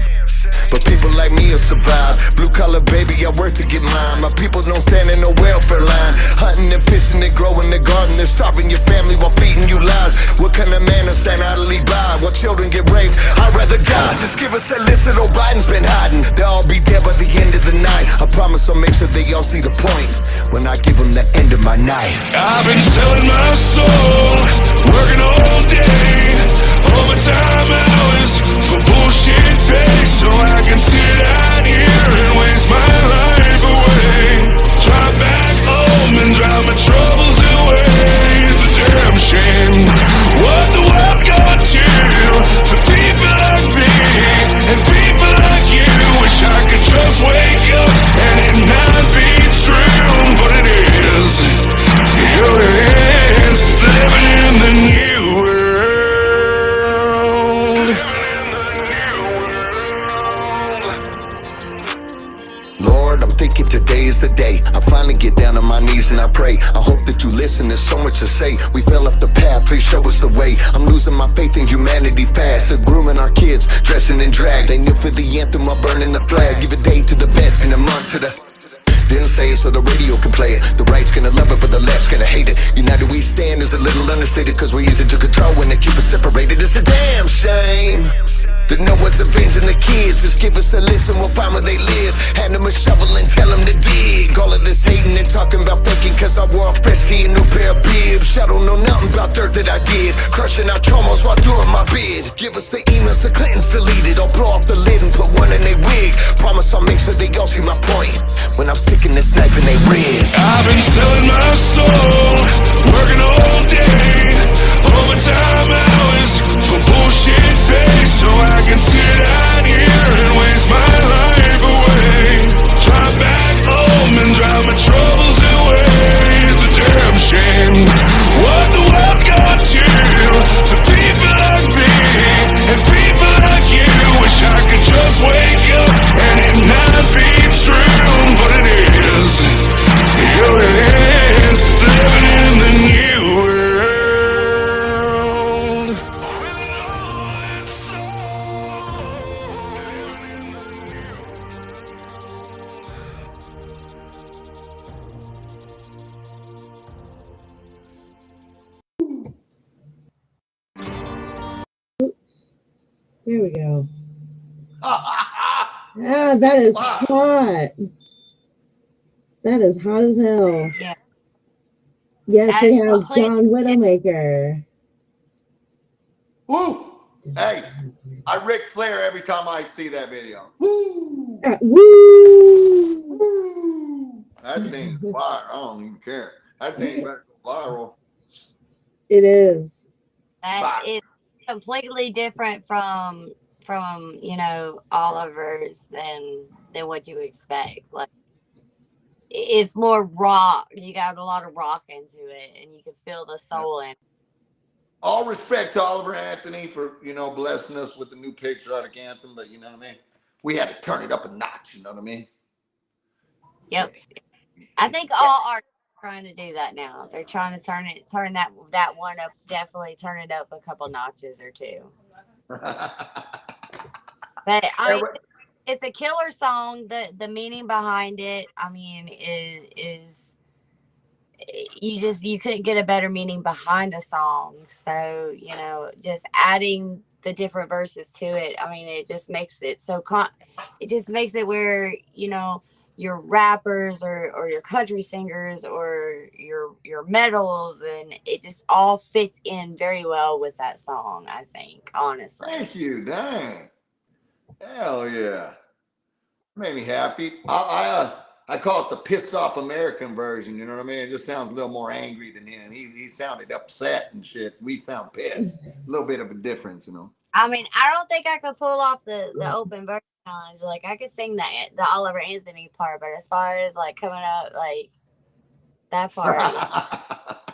But people like me will survive. Blue collar baby, I work to get mine. My people don't stand in no welfare line. Hunting and fishing and growing the garden. They're starving your family while feeding you lies. What kind of man will stand idly by while children get raped? I'd rather die. Just give us a list that old Biden's been hiding. They'll all be dead by the end of the night. I promise I'll make sure they all see the point when I give them the end of my knife. I've been selling my soul, working all day, overtime hours for bullshit pay, so I can sit out here and waste my life away. Drive back home and drive my troubles away. It's a damn shame what the world's gone to for people like me and people like you. Wish I could just wake up and it not be true, but it is. Here it is, living in the new world. Lord, I'm thinking today is the day I finally get down on my knees and I pray. I hope that you listen, there's so much to say. We fell off the path, please show us the way. I'm losing my faith in humanity fast. They're grooming our kids, dressing in drag. They kneel for the anthem while burning the flag. Give a day to the vets and a month to the... Didn't say it so the radio can play it. The right's gonna love it, but the left's gonna hate it. United we stand is a little understated, cause we're easy to control when they keep us separated. It's a damn shame that no one's avenging the kids. Just give us a list and we'll find where they live. Hand them a shovel and tell them to dig. All of this hating and talking about faking, cause I wore a fresh tee and new pair of bibs. I don't know nothing about dirt that I did, crushing out chomos while doing my bid. Give us the emails the Clintons deleted. I'll blow off the lid and put one in their wig. Promise I'll make sure they all see my point when I'm sticking this knife in they rib. I've been selling my soul, working all day, overtime hours for bullshit pay, so I can sit out here and waste my life away. Drive back home and drive my troubles away. It's a damn shame what the world's got to for people like me and people like you. Wish I could just wake up and it not be true, but it is. Here it is, living in the new world. There we go. Ah, that is hot. That is hot as hell. Yeah. Yes, That we is have complete- John Widowmaker. Woo! Hey, I Ric Flair every time I see that video. Woo! Woo! Woo! That thing's fire. I don't even care. That thing better go viral. It is. That is completely different from Oliver's than what you expect. Like it's more rock. You got a lot of rock into it, and you can feel the soul in it. All respect to Oliver Anthony for, blessing us with the new patriotic anthem, but you know what I mean? We had to turn it up a notch, you know what I mean? Yep. I think all artists are trying to do that now. They're trying to turn that one up, definitely turn it up a couple notches or two. But it's a killer song. The meaning behind it, I mean, is you couldn't get a better meaning behind a song. So, you know, just adding the different verses to it, I mean, it just makes it so it just makes it where, you know, your rappers or your country singers or your metals, and it just all fits in very well with that song, I think, honestly. Thank you. Dang. Hell yeah. Made me happy. I call it the pissed off American version. You know what I mean? It just sounds a little more angry than him. He sounded upset and shit. We sound pissed. A little bit of a difference, you know. I mean, I don't think I could pull off the open verse challenge. Like, I could sing the Oliver Anthony part, but as far as like coming up like that part,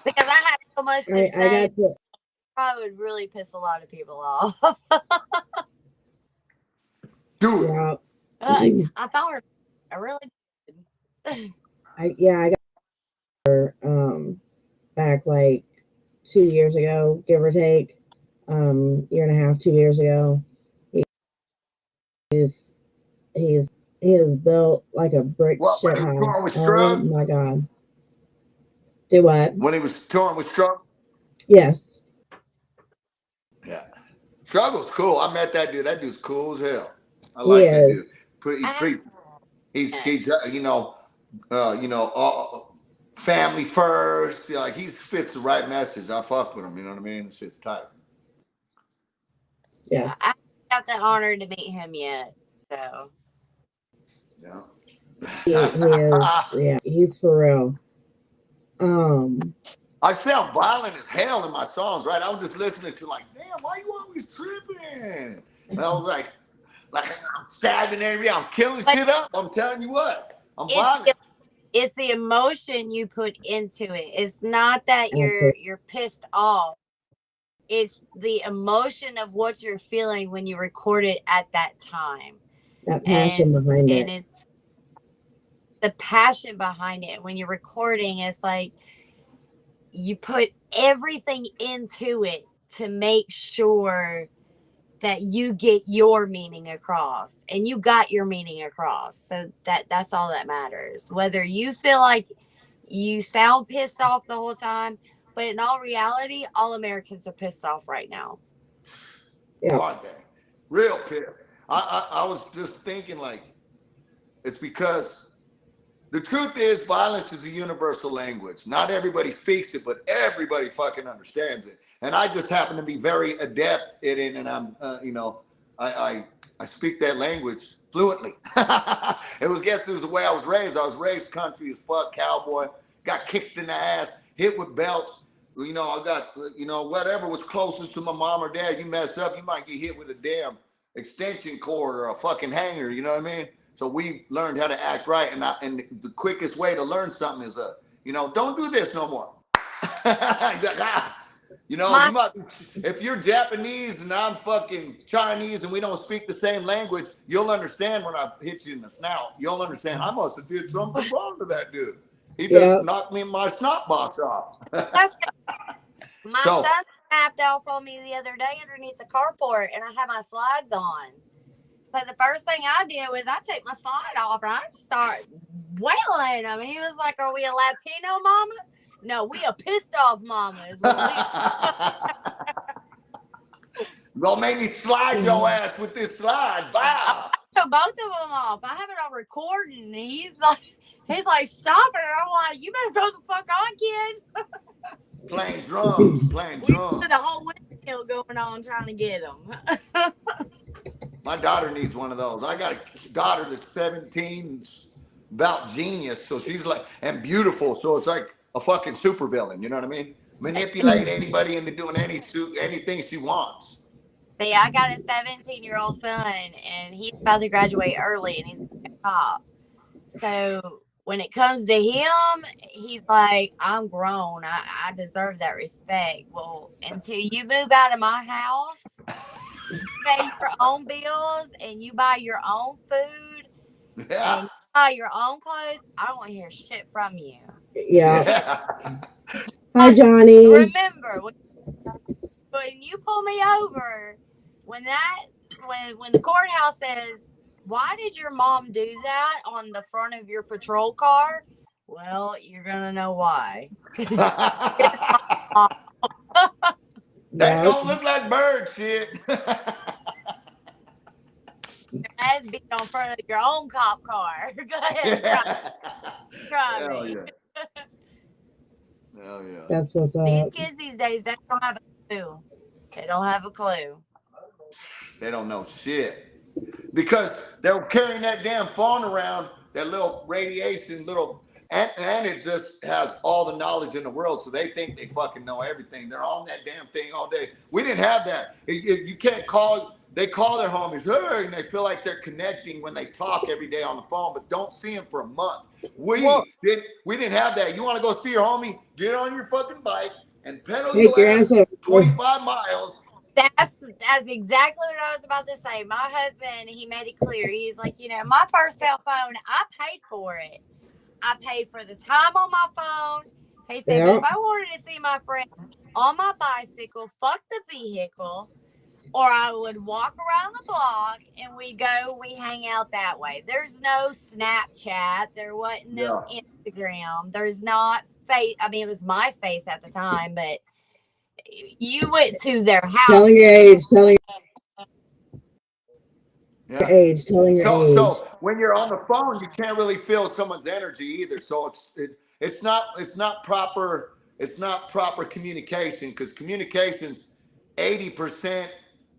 because I have so much to say, I would really piss a lot of people off. Dude. Yeah. I thought I really did. I got her back like 2 years ago, give or take. Year and a half, 2 years ago. He is built like a brick shit house. Oh my god. Do what? When he was touring with Struggle? Yes. Yeah. Struggle's cool. I met that dude. That dude's cool as hell. I like that dude. He's family first. Like, he fits the right message. I fuck with him. You know what I mean? Shit's tight. Yeah. I haven't got the honor to meet him yet. So. Yeah. He is. Yeah, he's for real. I sound violent as hell in my songs, right? I was just listening to like, damn, why you always tripping? And I was like I'm stabbing everybody, I'm killing shit up. I'm telling you what, I'm violent. It's the emotion you put into it. It's not that you're pissed off. It's the emotion of what you're feeling when you record it at that time. That passion behind it. And it's the passion behind it. When you're recording, it's like you put everything into it to make sure that you get your meaning across, and you got your meaning across. So that's all that matters. Whether you feel like you sound pissed off the whole time, but in all reality, all Americans are pissed off right now. Yeah. Are they? Real pissed. I was just thinking, like, it's because the truth is violence is a universal language. Not everybody speaks it, but everybody fucking understands it. And I just happen to be very adept at it, and I'm, I speak that language fluently. It was the way I was raised. I was raised country as fuck, cowboy, got kicked in the ass, hit with belts. I got, whatever was closest to my mom or dad. You mess up, you might get hit with a damn extension cord or a fucking hanger, you know what I mean? So we learned how to act right, and the quickest way to learn something is, don't do this no more. If you're Japanese and I'm fucking Chinese and we don't speak the same language, you'll understand when I hit you in the snout. You'll understand I must have did something wrong to that dude. He just knocked me in my snot box off. My son snapped off on me the other day underneath the carport, and I had my slides on. So the first thing I did was I took my slide off and I start wailing him. He was like, "Are we a Latino mama?" "No, we a pissed off mama." Is what Don't make me slide your ass with this slide. Wow. I took both of them off. I have it on recording. He's like, "Stop it." And I'm like, "You better go the fuck on, kid." Playing drums. We had the whole windmill going on trying to get him. My daughter needs one of those. I got a daughter that's 17, about genius. So she's like, and beautiful. So it's like a fucking supervillain. You know what I mean? Manipulate anybody into doing anything she wants. See, I got a 17-year-old son, and he's about to graduate early, and he's a cop. So when it comes to him, he's like, "I'm grown. I deserve that respect." Well, until you move out of my house, you pay your own bills, and you buy your own food, and you buy your own clothes, I don't want to hear shit from you. Yeah. Hi, Johnny. Remember, when you pull me over, when the courthouse says why did your mom do that on the front of your patrol car? Well, you're gonna know why. It's my mom. That don't look like bird shit. Your ass beat on front of your own cop car. Go ahead, try Hell me. yeah. Hell yeah. That's what's These up. kids these days, they don't have a clue. They don't have a clue. They don't know shit. Because they're carrying that damn phone around, that little radiation, and it just has all the knowledge in the world, so they think they fucking know everything. They're on that damn thing all day. We didn't have that. You can't call, they call their homies, hey, and they feel like they're connecting when they talk every day on the phone, but don't see them for a month. We didn't have that. You want to go see your homie? Get on your fucking bike and pedal your ass 25 miles. That's exactly what I was about to say. My husband, he made it clear. He's like, my first cell phone, I paid for it. I paid for the time on my phone. He said, but if I wanted to see my friend on my bicycle, fuck the vehicle, or I would walk around the block and we hang out that way. There's no Snapchat. There wasn't no Instagram. There's not I mean, it was MySpace at the time, but you went to their house. Telling your age. Telling your age. So when you're on the phone, you can't really feel someone's energy either. So it's not proper communication, because communication's 80%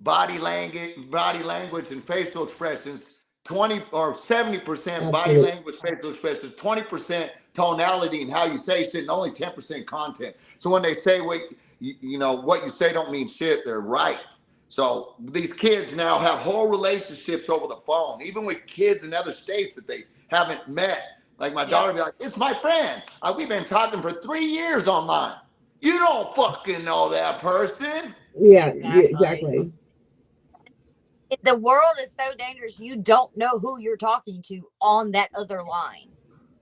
body language and facial expressions, 20 or 70% body language, facial expressions, 20% tonality and how you say shit, and only 10% content. So when they say what you say don't mean shit, they're right. So these kids now have whole relationships over the phone, even with kids in other states that they haven't met. Like my daughter be like, it's my friend. We've been talking for 3 years online. You don't fucking know that person. Yeah, exactly. The world is so dangerous. You don't know who you're talking to on that other line.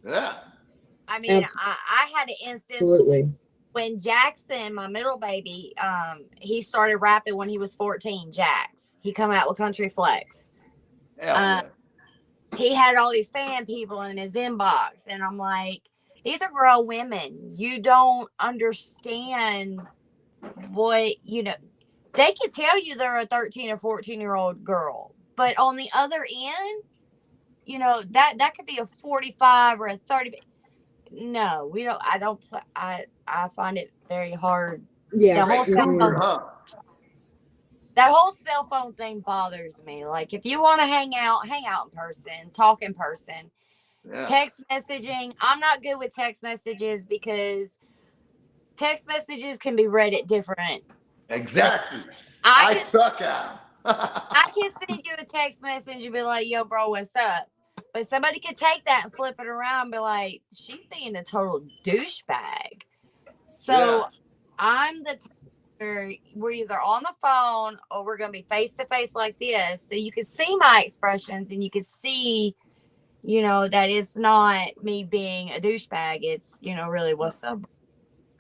Yeah. I mean, I had an instance when Jackson, my middle baby, he started rapping when he was 14. Jax, he come out with Country Flex. He had all these fan people in his inbox, and I'm like, these are grown women. You don't understand what they could tell you they're a 13 or 14-year-old girl, but on the other end, that could be a 45 or a 30. No, we don't. I don't. I find it very hard. Yeah, that whole cell phone thing bothers me. Like, if you want to hang out in person, talk in person. Yeah. Text messaging, I'm not good with text messages because text messages can be read at different. Exactly. I suck at them. I can send you a text message and be like, yo, bro, what's up? But somebody could take that and flip it around and be like, she's being a total douchebag. So I'm the type where we're either on the phone or we're going to be face to face like this. So you can see my expressions and you can see, that it's not me being a douchebag. It's, really what's up.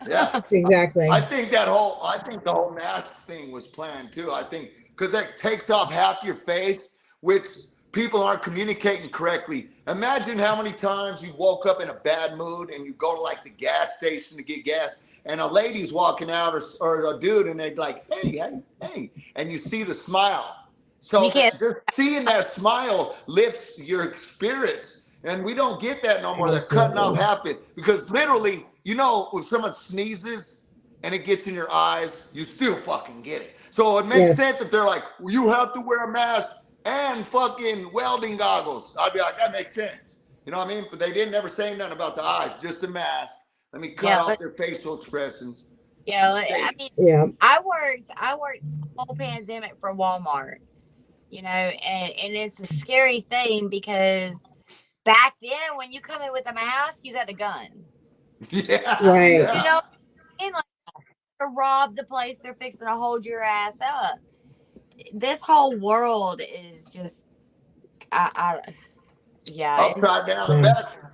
Yeah, exactly. I think the whole mask thing was planned too. I think because that takes off half your face, which people aren't communicating correctly. Imagine how many times you woke up in a bad mood and you go to like the gas station to get gas, and a lady's walking out or a dude, and they're like, hey, and you see the smile. So just seeing that smile lifts your spirits, and we don't get that no more. They're cutting off half it because literally, when someone sneezes and it gets in your eyes, you still fucking get it. So it makes sense if they're like, you have to wear a mask and fucking welding goggles. I'd be like, that makes sense. You know what I mean? But they didn't ever say nothing about the eyes, just the mask. Let me cut off their facial expressions. Yeah, I worked the whole pandemic for Walmart, and it's a scary thing because back then when you come in with a mask, you got a gun. Yeah. Right. Yeah. And like to rob the place, they're fixing to hold your ass up. This whole world is just upside down and backwards.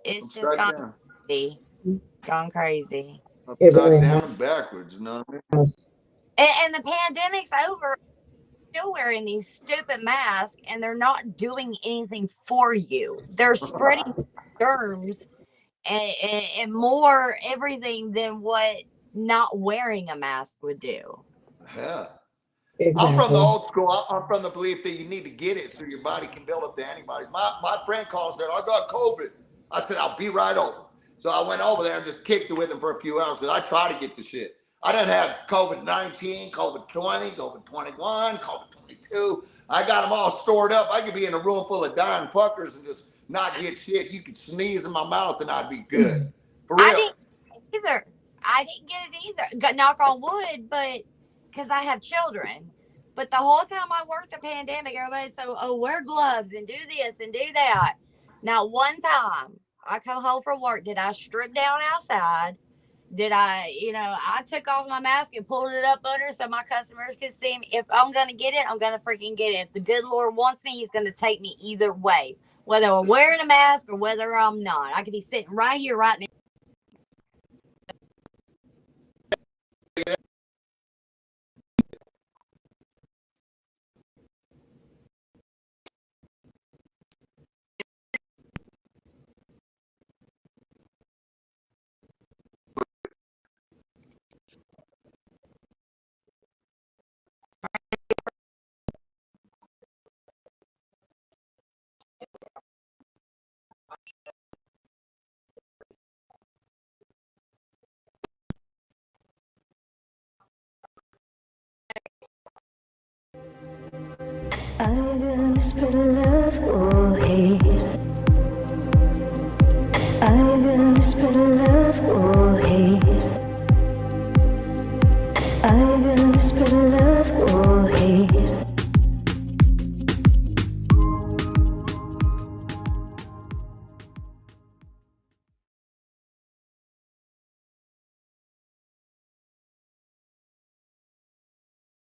It's just gone crazy. Upside down and backwards, you know what I mean? And the pandemic's over. still wearing these stupid masks and they're not doing anything for you. They're spreading germs and more everything than what not wearing a mask would do. Yeah. Exactly. I'm from the old school. I'm from the belief that you need to get it so your body can build up the antibodies. My friend calls and said, I got COVID. I said, I'll be right over. So I went over there and just kicked it with him for a few hours because I try to get the shit. I didn't have COVID-19, COVID-20, COVID-21, COVID-22. I got them all stored up. I could be in a room full of dying fuckers and just not get shit. You could sneeze in my mouth and I'd be good. For real. I didn't either. I didn't get it either. Got knock on wood, but because I have children. But the whole time I worked the pandemic, everybody's so, oh, wear gloves and do this and do that. Not one time I come home from work did I strip down outside. Did I, I took off my mask and pulled it up under so my customers could see me. If I'm going to get it, I'm going to freaking get it. If the good Lord wants me, he's going to take me either way, whether I'm wearing a mask or whether I'm not. I could be sitting right here, right now. Are you gonna spread love or hate? Are you gonna spread love or hate? Are you gonna spread love or hate?